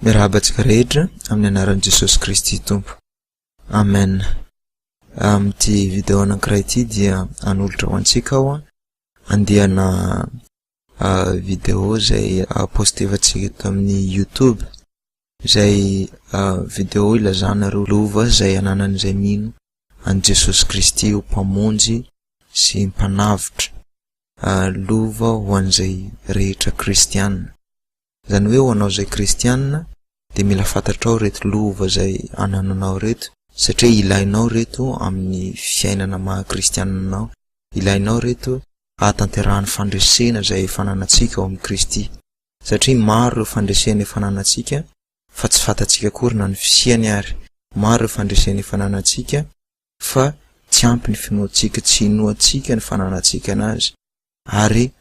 Mirahabatsika rehetra amin'ny anaran'i Jesosy Kristy Tompo. Amen. Ty video anankiray ity dia anolotra ho antsika aho andehana video zay postevantsika eto amin'ny YouTube. Zay video ilazana ro lova zay ananan'izay mino an Jesosy Kristy ho mpamonjy sy mpanavitra. Lova ho an'izay rehetra kristianina. Zany hoe ho anao zay kristianina de mila fantatrao reto lova zay anananao reto, satria ilainao reto amin'ny fiainana maha kristiananao. Ilainao reto hatanterahany fandresena zay fananantsika ao amin'ny Kristy. Satria maro ireo fandresena fananantsika fa tsy fantatsika korina ny fisiany ary. Maro ireo fandresena fananantsika fa tsy ampy ny finoantsika, tsy inoantsika ny fananantsika anazy. Ary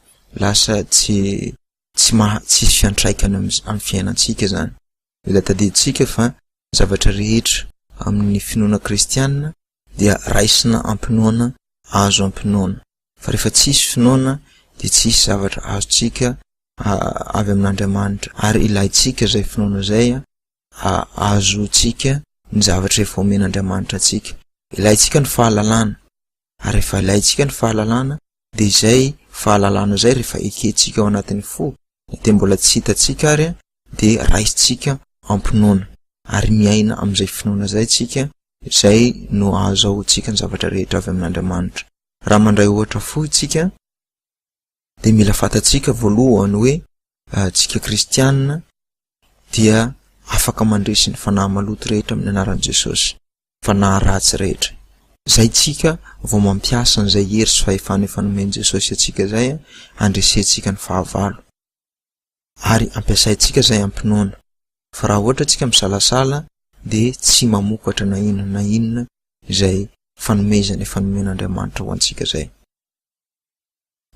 lasa tsy fiantraikany amin'ny fiainantsika zany. Mila tadiditsika fa zavatra rehetra amin'ny finoana kristianina dia raisina ampinoana, azo ampinoana. Fa rehefa tsisy finoana dia tsisy zavatra azontsika avy amin'Andriamanitra, ary ilaitsika zay finoana zay azotsika ny zavatra efa omen'Andriamanitra atsika. Ilaitsika ny fahalalana, ary rehefa ilaitsika ny fahalalana dia izay fahalalana zay rehefa eketsika ao anatin'ny fo de mbola tsy hitatsika ary de raisitsika ampinoana, ary miaina amin'izay finoana zay tsika, zay no ahazoantsika ny zavatra rehetra avy amin'Andriamanitra. Raha mandray ohatra fo itsika de mila fantatsika voalohany hoe tsika kristianina dia afaka mandresy ny fanahy maloto rehetra amin'ny anaran'i Jesosy, fanahy ratsy rehetra. Zay tsika vao mampiasa an'izay hery sy fahefana efa nomen'i Jesosy atsika zay andresentsika ny fahavalo. Ary ampiasaitsika zay ampinoana. Fa raha ohatra tsika misalasala de tsy mamokatra na inona zay fanomezana efa nomen'Andriamanitra ho antsika zay.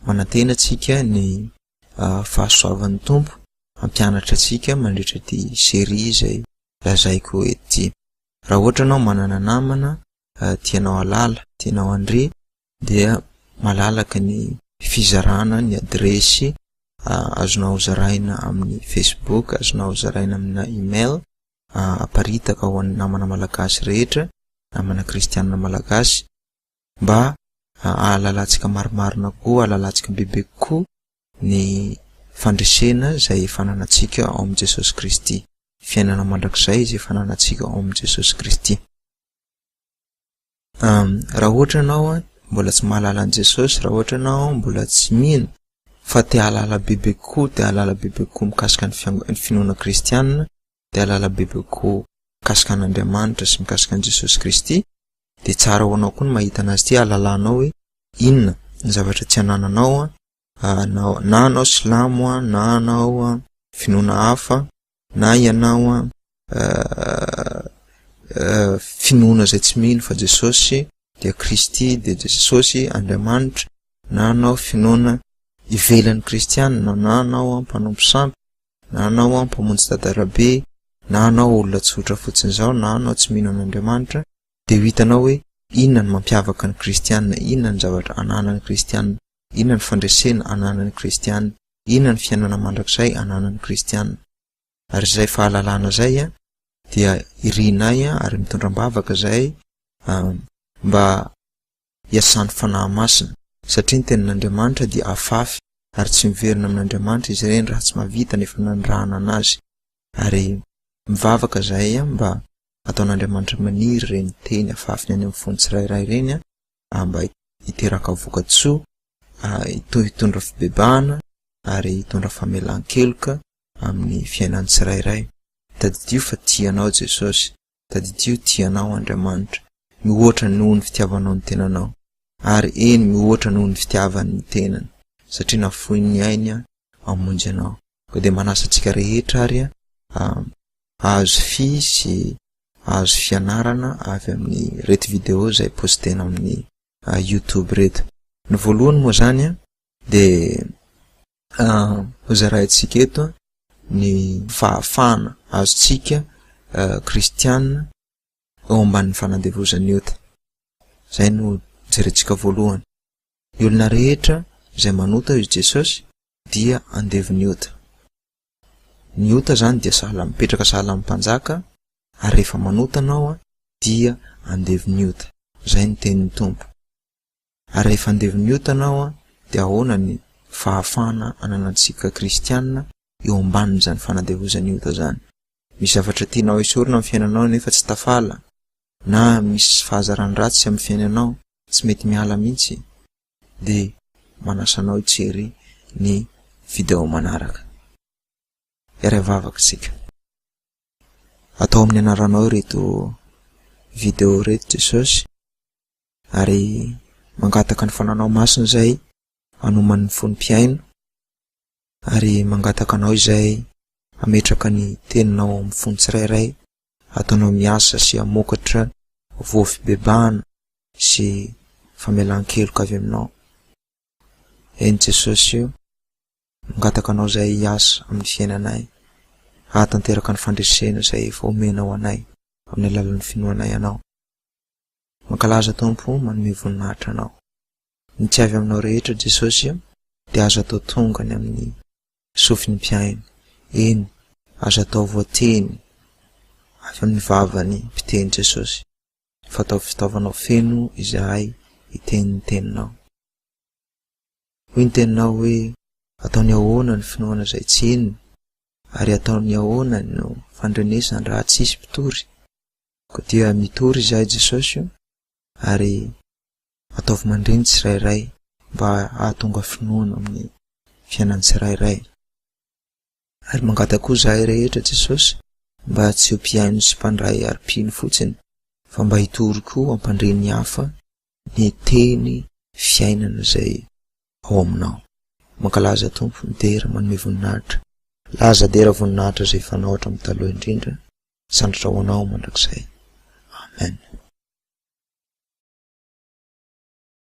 Manantena tsika ny fahasoavan'ny Tompo, ampianatra tsika mandritra ty série zay lazaiko ety. Raha ohatra anao manana namana tianao alala, tianao andre, dia malalaka ny fizarana ny adresy azonao zaraina amin'ny Facebook, azonao zaraina amina email, aparitaka ho an'ny namana malagasy rehetra, namana kristianina malagasy, mba alalatsika marimarina koa, alalatsika bebe koa ny fandresena zay fananantsika ao amin'ny Jesosy Kristy, fiainana mandrakizay zay fananantsika ao amin'ny Jesosy Kristy. Raha ohatra anao mbola tsy mahalala an Jesosy, raha ohatra anao mbola tsy mino fa te halala bebe koa mikasika ny finoana kristianina, te halala bebe koa mikasika an'Andriamanitra sy mikasika an Jesosy Kristy, de tsara ho anao koa ny mahita anazy ty, halalanao hoe inona ny zavatra tsy anananao, na anao silamo, na anao finoana hafa, na ianao finoana zay tsy mino fa Jesosy dia Kristy, de Jesosy Andriamanitra, na anao finoana ivelan'ny kristianina, na anao mpanompo sampy, na anao mpamonjy tantarabe, na anao olona tsotra fotsiny zao, na anao tsy mino an'Andriamanitra, de ho hitanao hoe inona ny mampiavaka ny kristianina, inona ny zavatra ananan'ny kristianina, inona ny fandresena ananan'ny kristianina, inona ny fiainana mandrakizay ananan'ny kristianina. Ary zay fahalalana zay dia irinay ary mitondram-bavaka zay mba hiasan'ny fanahy masina, satria ny tenin'Andriamanitra dia afafy ary tsy miverina amin'Andriamanitra izy ireny raha tsy mavita nefa nandrahana anazy. Ary mivavaka zay mba ataon'Andriamanitra maniry reny teny afafiny any amin'ny fony tsirairay reny mba hiteraka voka-tsoa, hitondra fibebahana ary hitondra famelan-keloka amin'ny fiainany tsirairay. Tadidio fa tianao Jesosy, tadidio tianao Andriamanitra, mihoatra noho ny fitiavanao ny tenanao, ary eny mihoatra noho ny fitiavany ny tenany, satria nafoy ny ainy amonjy anao. Ko de manasa tsika rehetra ary ahazo fi sy ahazo fianarana avy amin'ny reto video zay postena amin'ny YouTube reto. Ny voalohany moa zany de hozaraitsika eto ny fahafana azotsika kristianina ao ambanin'ny fanandevozany ota. Zay no jerentsika voalohany. Ny olona rehetra zay manota io Jesosy dia andeviny ota. Ny ota zany dia sahala mipetraka sahala amin'ny mpanjaka, ary rehefa manota anao dia andevy ota. Zay ny tenin'ny Tompo. Ary rehefa andevy ota anao dia ahoana ny fahafana ananantsika kristianina eo ambanin'izany fanadevozany ota zany. Misy zavatra tianao esorina amin'ny fiainanao nefa tsy tafala, na misy fahazarany ratsy amin'ny fiainanao tsy mety miala mihitsy, dia manasanao hitsery ny video manaraka. Vavaka tsika. Atao amin'ny anaranao reto video reto Jesosy, ary mangataka ny fananao masina izay anoman'ny fonim-piaino, ary mangataka anao izay ametraka ny teninao amin'ny fony tsirairay, ataonao miasa sy amokatra voafibebahana sy famelan-keloka avy aminao. Eny Jesosy io, mangataka anao izay hiasa amin'ny fiainanay, hahatanteraka ny fandresena izay efa omenao anay amin'ny alalan'ny finoanay anao. Mankalaza Tompo manome voninahitra anao. Ny tsy avy aminao rehetra Jesosy dia azo atao tongany amin'ny sofin'ny mpiaino. Eny, azo atao voateny avy amin'ny vavany mpiteny Jesosy. Fatao fitaovanao feno izahay hiteny ny teninao. Hoy ny teninao hoe ataony ahoana ny finoana izay tsy inona, ary ataony ahoana no fandrenesany raha tsisy mpitory. Ko dia mitory izahay Jesosy, ary ataovy mandreny tsirairay mba hahatonga finoana amin'ny fiainan'ny tsirairay. Ary mangataka koa izahay rehetra Jesosy mba tsy ho mpiaino sy mpandray arim-pino fotsiny, fa mba hitory koa ampandreny hafa ny teny fiainana izay ao aminao. Mankalaza Tompo midera manome voninahitra. Laza dera voninahitra izay fanao hatramin'ny taloha indrindra, sandratra ho anao mandrakizay. Amen.